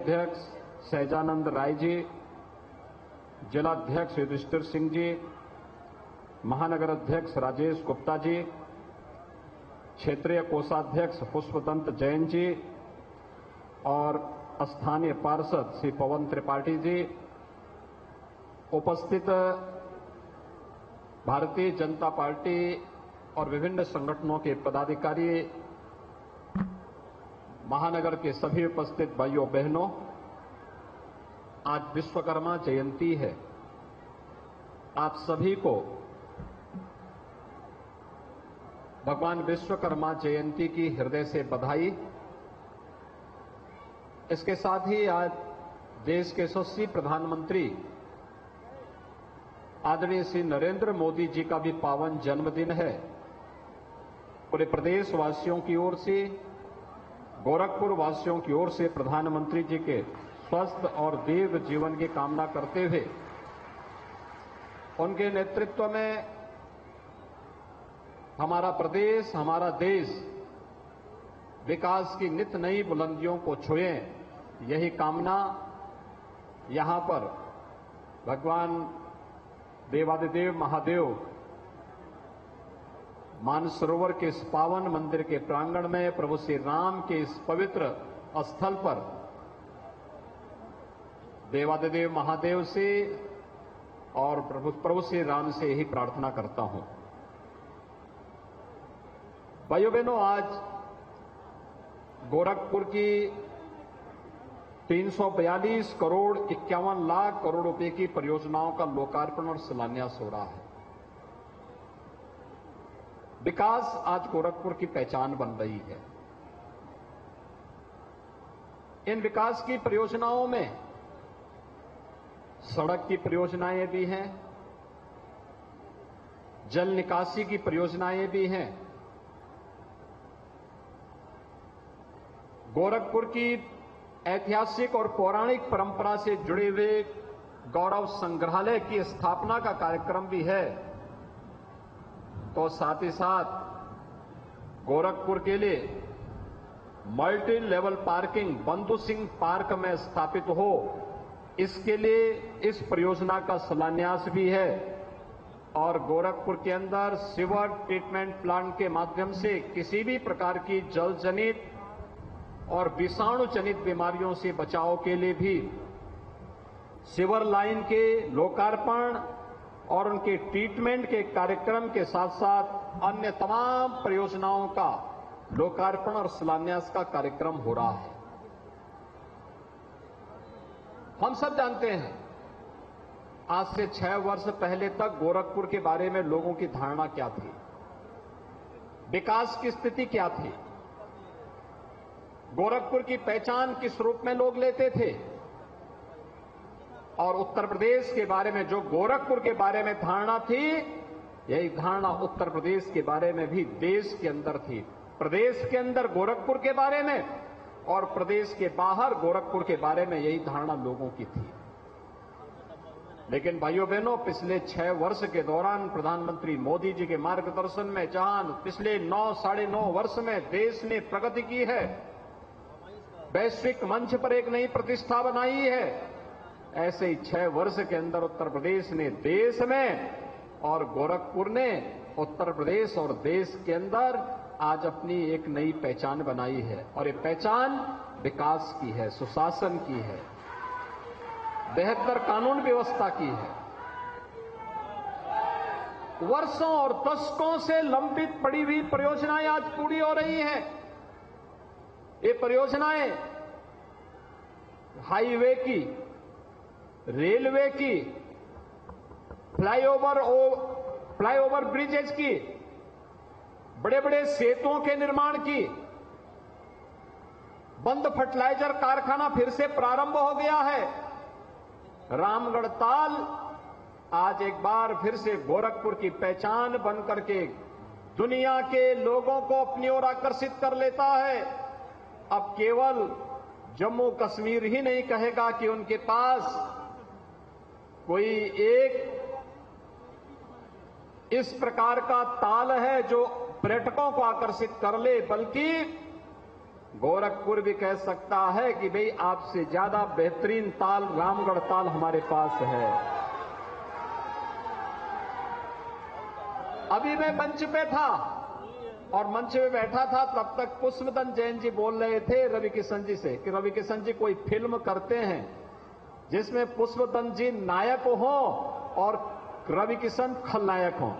अध्यक्ष सहजानंद राय जी, जिलाध्यक्ष युधिष्ठिर सिंह जी, महानगर अध्यक्ष राजेश गुप्ता जी, क्षेत्रीय कोषाध्यक्ष पुष्पदंत जैन जी और स्थानीय पार्षद श्री पवन त्रिपाठी जी, उपस्थित भारतीय जनता पार्टी और विभिन्न संगठनों के पदाधिकारी, महानगर के सभी उपस्थित भाइयों बहनों, आज विश्वकर्मा जयंती है। आप सभी को भगवान विश्वकर्मा जयंती की हृदय से बधाई। इसके साथ ही आज देश के यशस्वी प्रधानमंत्री आदरणीय श्री नरेंद्र मोदी जी का भी पावन जन्मदिन है। पूरे प्रदेशवासियों की ओर से, गोरखपुर वासियों की ओर से प्रधानमंत्री जी के स्वस्थ और दीर्घ जीवन की कामना करते हुए उनके नेतृत्व में हमारा प्रदेश, हमारा देश विकास की नित नई बुलंदियों को छुए, यही कामना यहां पर भगवान देवादिदेव महादेव मानसरोवर के इस पावन मंदिर के प्रांगण में प्रभु श्री राम के इस पवित्र स्थल पर देवादिदेव महादेव से और प्रभु श्री राम से ही प्रार्थना करता हूं। भाइयों बहनों, आज गोरखपुर की 342 करोड़ 51 लाख करोड़ रुपए की परियोजनाओं का लोकार्पण और शिलान्यास हो रहा है। विकास आज गोरखपुर की पहचान बन रही है। इन विकास की परियोजनाओं में सड़क की परियोजनाएं भी हैं, जल निकासी की परियोजनाएं भी हैं, गोरखपुर की ऐतिहासिक और पौराणिक परंपरा से जुड़े हुए गौरव संग्रहालय की स्थापना का कार्यक्रम भी है। तो साथ ही साथ गोरखपुर के लिए मल्टी लेवल पार्किंग बंधु सिंह पार्क में स्थापित हो, इसके लिए इस परियोजना का शिलान्यास भी है। और गोरखपुर के अंदर सीवर ट्रीटमेंट प्लांट के माध्यम से किसी भी प्रकार की जल जनित और विषाणु जनित बीमारियों से बचाव के लिए भी सीवर लाइन के लोकार्पण और उनके ट्रीटमेंट के कार्यक्रम के साथ साथ अन्य तमाम परियोजनाओं का लोकार्पण और शिलान्यास का कार्यक्रम हो रहा है। हम सब जानते हैं, आज से 6 वर्ष पहले तक गोरखपुर के बारे में लोगों की धारणा क्या थी, विकास की स्थिति क्या थी, गोरखपुर की पहचान किस रूप में लोग लेते थे, और उत्तर प्रदेश के बारे में जो गोरखपुर के बारे में धारणा थी, यही धारणा उत्तर प्रदेश के बारे में भी देश के अंदर थी। प्रदेश के अंदर गोरखपुर के बारे में और प्रदेश के बाहर गोरखपुर के बारे में यही धारणा लोगों की थी। लेकिन भाइयों बहनों, पिछले 6 वर्ष के दौरान प्रधानमंत्री मोदी जी के मार्गदर्शन में जहां पिछले 9-9.5 वर्ष में देश ने प्रगति की है, वैश्विक मंच पर एक नई प्रतिष्ठा बनाई है, ऐसे ही 6 वर्ष के अंदर उत्तर प्रदेश ने देश में और गोरखपुर ने उत्तर प्रदेश और देश के अंदर आज अपनी एक नई पहचान बनाई है। और ये पहचान विकास की है, सुशासन की है, बेहतर कानून व्यवस्था की है। वर्षों और दशकों से लंबित पड़ी हुई परियोजनाएं आज पूरी हो रही हैं। ये परियोजनाएं हाईवे की, रेलवे की, फ्लाईओवर ब्रिजेज की, बड़े बड़े सेतुओं के निर्माण की, बंद फर्टिलाइजर कारखाना फिर से प्रारंभ हो गया है। रामगढ़ ताल आज एक बार फिर से गोरखपुर की पहचान बनकर के दुनिया के लोगों को अपनी ओर आकर्षित कर लेता है। अब केवल जम्मू कश्मीर ही नहीं कहेगा कि उनके पास कोई एक इस प्रकार का ताल है जो पर्यटकों को आकर्षित कर ले, बल्कि गोरखपुर भी कह सकता है कि भाई आपसे ज्यादा बेहतरीन ताल रामगढ़ ताल हमारे पास है। अभी मैं मंच पे था और मंच पे बैठा था, तब तक पुष्पदन जैन जी बोल रहे थे रवि किशन जी से कि रवि किशन जी कोई फिल्म करते हैं जिसमें पुष्पदन जी नायक हो और रवि किशन खलनायक हो।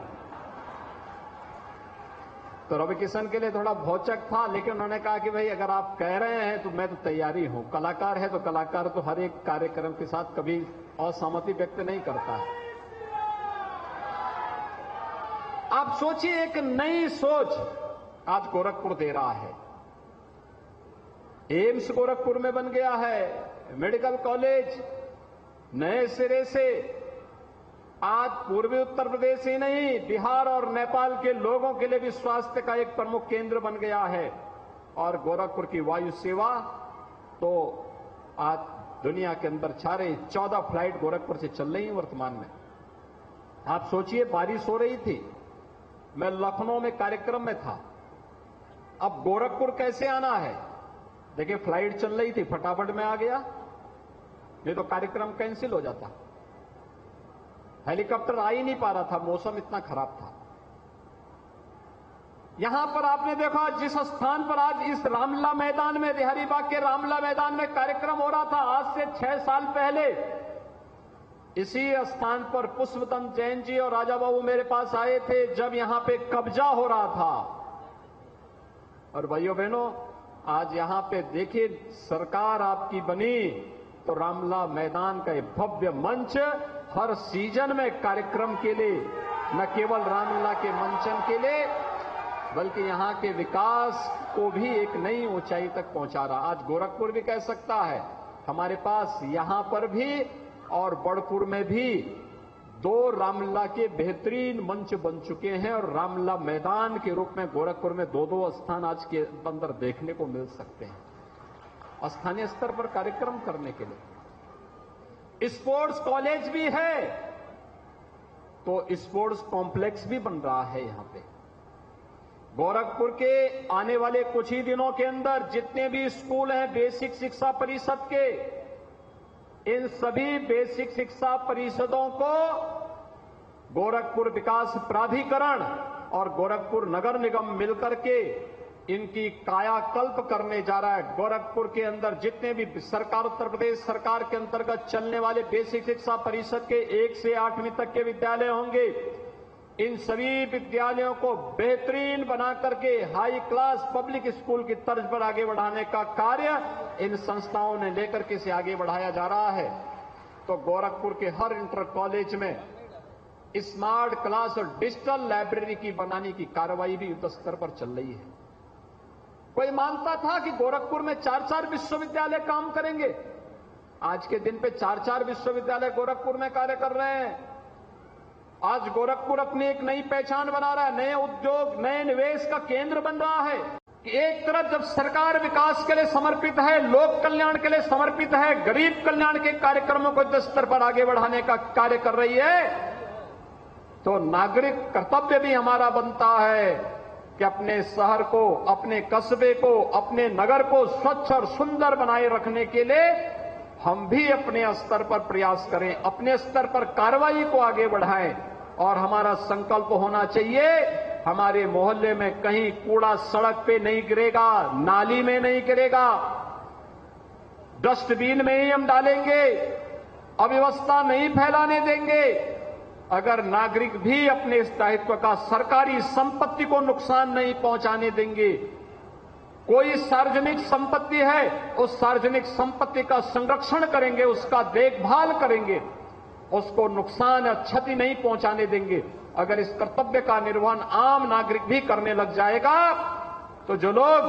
तो रवि किशन के लिए थोड़ा भौचक था, लेकिन उन्होंने कहा कि भाई अगर आप कह रहे हैं तो मैं तो तैयारी हूं। कलाकार है तो कलाकार तो हर एक कार्यक्रम के साथ कभी असहमति व्यक्त नहीं करता है। आप सोचिए, एक नई सोच आज गोरखपुर दे रहा है। एम्स गोरखपुर में बन गया है, मेडिकल कॉलेज नए सिरे से। आज पूर्वी उत्तर प्रदेश ही नहीं, बिहार और नेपाल के लोगों के लिए भी स्वास्थ्य का एक प्रमुख केंद्र बन गया है। और गोरखपुर की वायु सेवा तो आज दुनिया के अंदर 14 फ्लाइट गोरखपुर से चल रही हैं वर्तमान में। आप सोचिए, बारिश हो रही थी, मैं लखनऊ में कार्यक्रम में था, अब गोरखपुर कैसे आना है? देखिए, फ्लाइट चल रही थी, फटाफट में आ गया, नहीं तो कार्यक्रम कैंसिल हो जाता। हेलीकॉप्टर आ ही नहीं पा रहा था, मौसम इतना खराब था। यहां पर आपने देखा जिस स्थान पर आज इस रामलला मैदान में, हरिबाग के रामलला मैदान में कार्यक्रम हो रहा था, आज से 6 साल पहले इसी स्थान पर पुष्पदन जैन जी और राजा बाबू मेरे पास आए थे जब यहां पे कब्जा हो रहा था। और भाइयों बहनों, आज यहां पे देखिए, सरकार आपकी बनी तो रामलला मैदान का एक भव्य मंच हर सीजन में कार्यक्रम के लिए, न केवल रामलला के मंचन के लिए बल्कि यहां के विकास को भी एक नई ऊंचाई तक पहुंचा रहा। आज गोरखपुर भी कह सकता है हमारे पास यहां पर भी और बड़पुर में भी 2 रामलला के बेहतरीन मंच बन चुके हैं। और रामलला मैदान के रूप में गोरखपुर में 2 स्थान आज के अंदर देखने को मिल सकते हैं स्थानीय स्तर पर कार्यक्रम करने के लिए। स्पोर्ट्स कॉलेज भी है तो स्पोर्ट्स कॉम्प्लेक्स भी बन रहा है यहां पे। गोरखपुर के आने वाले कुछ ही दिनों के अंदर जितने भी स्कूल हैं बेसिक शिक्षा परिषद के, इन सभी बेसिक शिक्षा परिषदों को गोरखपुर विकास प्राधिकरण और गोरखपुर नगर निगम मिलकर के इनकी कायाकल्प करने जा रहा है। गोरखपुर के अंदर जितने भी सरकार, उत्तर प्रदेश सरकार के अंतर्गत चलने वाले बेसिक शिक्षा परिषद के 1 से 8वीं तक के विद्यालय होंगे, इन सभी विद्यालयों को बेहतरीन बना करके हाई क्लास पब्लिक स्कूल की तर्ज पर आगे बढ़ाने का कार्य इन संस्थाओं ने लेकर के इसे आगे बढ़ाया जा रहा है। तो गोरखपुर के हर इंटर कॉलेज में स्मार्ट क्लास और डिजिटल लाइब्रेरी की बनाने की कार्रवाई भी युद्ध स्तर पर चल रही है। कोई मानता था कि गोरखपुर में 4-4 विश्वविद्यालय काम करेंगे, आज के दिन पे 4-4 विश्वविद्यालय गोरखपुर में कार्य कर रहे हैं। आज गोरखपुर अपनी एक नई पहचान बना रहा है, नए उद्योग, नए निवेश का केंद्र बन रहा है कि एक तरफ जब सरकार विकास के लिए समर्पित है, लोक कल्याण के लिए समर्पित है, गरीब कल्याण के कार्यक्रमों को युद्ध स्तर पर आगे बढ़ाने का कार्य कर रही है, तो नागरिक कर्तव्य भी हमारा बनता है कि अपने शहर को, अपने कस्बे को, अपने नगर को स्वच्छ और सुंदर बनाए रखने के लिए हम भी अपने स्तर पर प्रयास करें, अपने स्तर पर कार्रवाई को आगे बढ़ाएं। और हमारा संकल्प होना चाहिए, हमारे मोहल्ले में कहीं कूड़ा सड़क पे नहीं गिरेगा, नाली में नहीं गिरेगा, डस्टबिन में ही हम डालेंगे, अव्यवस्था नहीं फैलाने देंगे। अगर नागरिक भी अपने इस दायित्व का, सरकारी संपत्ति को नुकसान नहीं पहुंचाने देंगे, कोई सार्वजनिक संपत्ति है, उस सार्वजनिक संपत्ति का संरक्षण करेंगे, उसका देखभाल करेंगे, उसको नुकसान या क्षति नहीं पहुंचाने देंगे। अगर इस कर्तव्य का निर्वहन आम नागरिक भी करने लग जाएगा तो जो लोग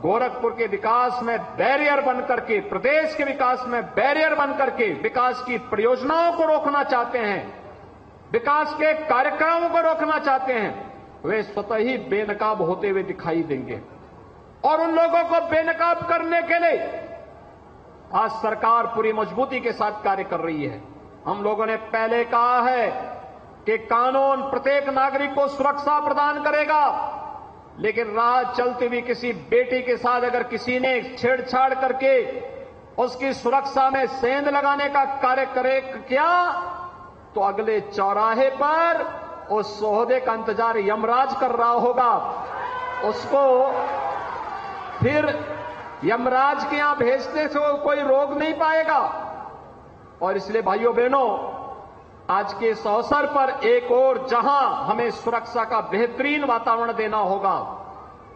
गोरखपुर के विकास में बैरियर बनकर के, प्रदेश के विकास में बैरियर बनकर के विकास की परियोजनाओं को रोकना चाहते हैं, विकास के कार्यक्रमों को रोकना चाहते हैं, वे स्वतः ही बेनकाब होते हुए दिखाई देंगे। और उन लोगों को बेनकाब करने के लिए आज सरकार पूरी मजबूती के साथ कार्य कर रही है। हम लोगों ने पहले कहा है कि कानून प्रत्येक नागरिक को सुरक्षा प्रदान करेगा, लेकिन राह चलती हुई किसी बेटी के साथ अगर किसी ने छेड़छाड़ करके उसकी सुरक्षा में सेंध लगाने का कार्य करे क्या, तो अगले चौराहे पर उस सोहदे का इंतजार यमराज कर रहा होगा। उसको फिर यमराज के यहां भेजने से कोई रोक नहीं पाएगा। और इसलिए भाइयों बहनों, आज के इस अवसर पर एक और जहां हमें सुरक्षा का बेहतरीन वातावरण देना होगा,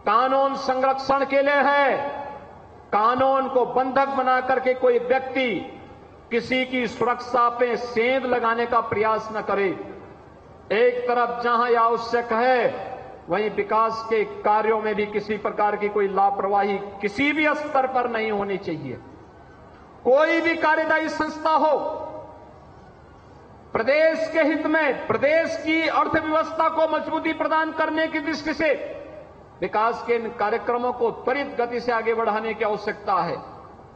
कानून संरक्षण के लिए है। कानून को बंधक बना करके कोई व्यक्ति किसी की सुरक्षा पे सेंध लगाने का प्रयास न करे। एक तरफ जहां यह आवश्यक है, वहीं विकास के कार्यों में भी किसी प्रकार की कोई लापरवाही किसी भी स्तर पर नहीं होनी चाहिए। कोई भी कार्यदायी संस्था हो, प्रदेश के हित में, प्रदेश की अर्थव्यवस्था को मजबूती प्रदान करने की दृष्टि से विकास के इन कार्यक्रमों को त्वरित गति से आगे बढ़ाने की आवश्यकता है।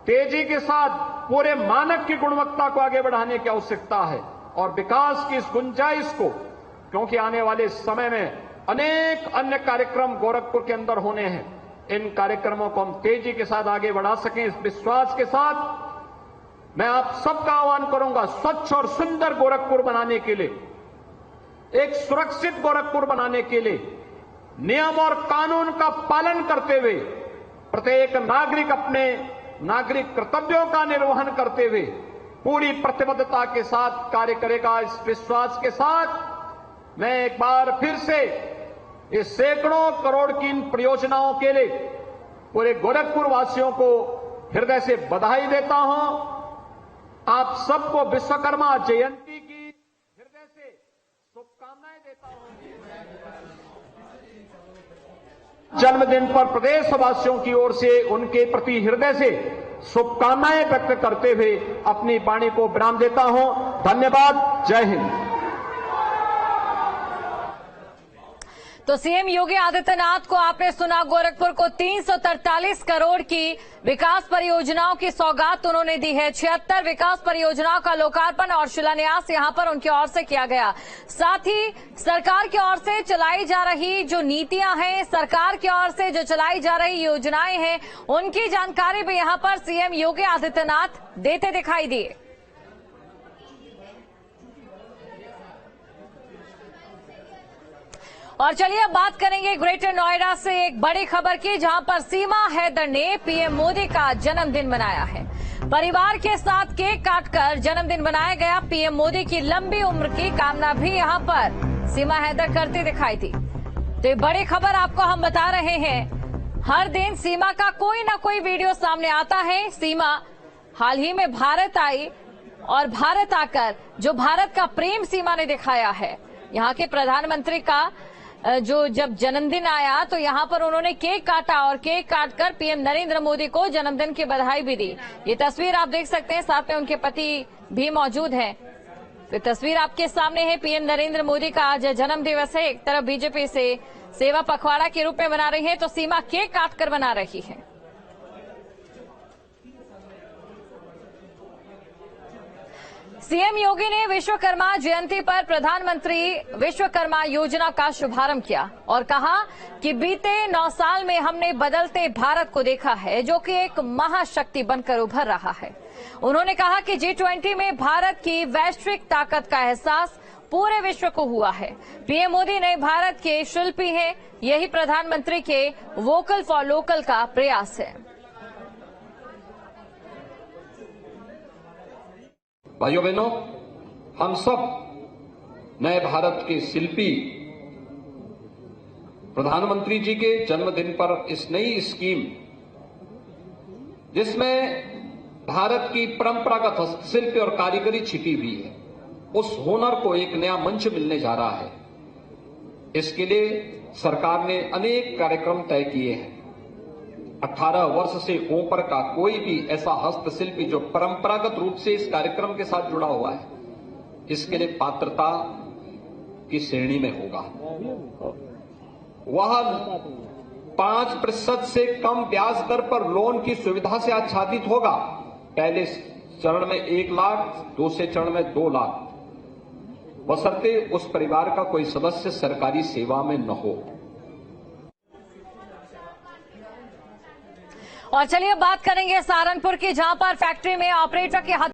तेजी के साथ पूरे मानक की गुणवत्ता को आगे बढ़ाने की आवश्यकता है और विकास की इस गुंजाइश को, क्योंकि आने वाले समय में अनेक अन्य कार्यक्रम गोरखपुर के अंदर होने हैं, इन कार्यक्रमों को हम तेजी के साथ आगे बढ़ा सकें, इस विश्वास के साथ मैं आप सबका आह्वान करूंगा, स्वच्छ और सुंदर गोरखपुर बनाने के लिए, एक सुरक्षित गोरखपुर बनाने के लिए नियम और कानून का पालन करते हुए प्रत्येक नागरिक अपने नागरिक कर्तव्यों का निर्वहन करते हुए पूरी प्रतिबद्धता के साथ कार्य करेगा। इस विश्वास के साथ मैं एक बार फिर से इस सैकड़ों करोड़ की इन परियोजनाओं के लिए पूरे गोरखपुर वासियों को हृदय से बधाई देता हूं। आप सबको विश्वकर्मा जयंती की हृदय से शुभकामनाएं देता हूं। जन्मदिन पर प्रदेशवासियों की ओर से उनके प्रति हृदय से शुभकामनाएं व्यक्त करते हुए अपनी वाणी को विराम देता हूं। धन्यवाद। जय हिंद। तो सीएम योगी आदित्यनाथ को आपने सुना, गोरखपुर को 343 करोड़ की विकास परियोजनाओं की सौगात उन्होंने दी है। 76 विकास परियोजनाओं का लोकार्पण और शिलान्यास यहां पर उनकी ओर से किया गया। साथ ही सरकार की ओर से चलाई जा रही जो नीतियां हैं, सरकार की ओर से जो चलाई जा रही योजनाएं हैं, उनकी जानकारी भी यहां पर सीएम योगी आदित्यनाथ देते दिखाई दिए। और चलिए अब बात करेंगे ग्रेटर नोएडा से एक बड़ी खबर की, जहां पर सीमा हैदर ने पीएम मोदी का जन्मदिन मनाया है। परिवार के साथ केक काटकर जन्मदिन मनाया गया। पीएम मोदी की लंबी उम्र की कामना भी यहां पर सीमा हैदर करती दिखाई दी। तो ये बड़ी खबर आपको हम बता रहे हैं। हर दिन सीमा का कोई ना कोई वीडियो सामने आता है। सीमा हाल ही में भारत आई और भारत आकर जो भारत का प्रेम सीमा ने दिखाया है। यहाँ के प्रधानमंत्री का जो जब जन्मदिन आया तो यहाँ पर उन्होंने केक काटा और केक काटकर पीएम नरेंद्र मोदी को जन्मदिन की बधाई भी दी। ये तस्वीर आप देख सकते हैं, साथ में उनके पति भी मौजूद हैं। तो तस्वीर आपके सामने है। पीएम नरेंद्र मोदी का आज जन्म दिवस है। एक तरफ बीजेपी से सेवा पखवाड़ा के रूप में मना रही है, तो सीमा केक काटकर मना रही है। सीएम योगी ने विश्वकर्मा जयंती पर प्रधानमंत्री विश्वकर्मा योजना का शुभारंभ किया और कहा कि बीते 9 साल में हमने बदलते भारत को देखा है, जो कि एक महाशक्ति बनकर उभर रहा है। उन्होंने कहा कि G20 में भारत की वैश्विक ताकत का एहसास पूरे विश्व को हुआ है। पीएम मोदी नए भारत के शिल्पी हैं। यही प्रधानमंत्री के वोकल फॉर लोकल का प्रयास है। भाइयों बहनों, हम सब नए भारत के शिल्पी प्रधानमंत्री जी के जन्मदिन पर इस नई स्कीम, जिसमें भारत की परंपरागत हस्तशिल्प और कारीगरी छिपी हुई है, उस हुनर को एक नया मंच मिलने जा रहा है। इसके लिए सरकार ने अनेक कार्यक्रम तय किए हैं। 18 वर्ष से ऊपर का कोई भी ऐसा हस्तशिल्पी जो परंपरागत रूप से इस कार्यक्रम के साथ जुड़ा हुआ है, इसके लिए पात्रता की श्रेणी में होगा। वह 5% से कम ब्याज दर पर लोन की सुविधा से आच्छादित होगा। पहले चरण में 1 लाख, दूसरे चरण में 2 लाख, बशर्ते उस परिवार का कोई सदस्य सरकारी सेवा में न हो। और चलिए बात करेंगे सहारनपुर की, जहां पर फैक्ट्री में ऑपरेटर की हत्या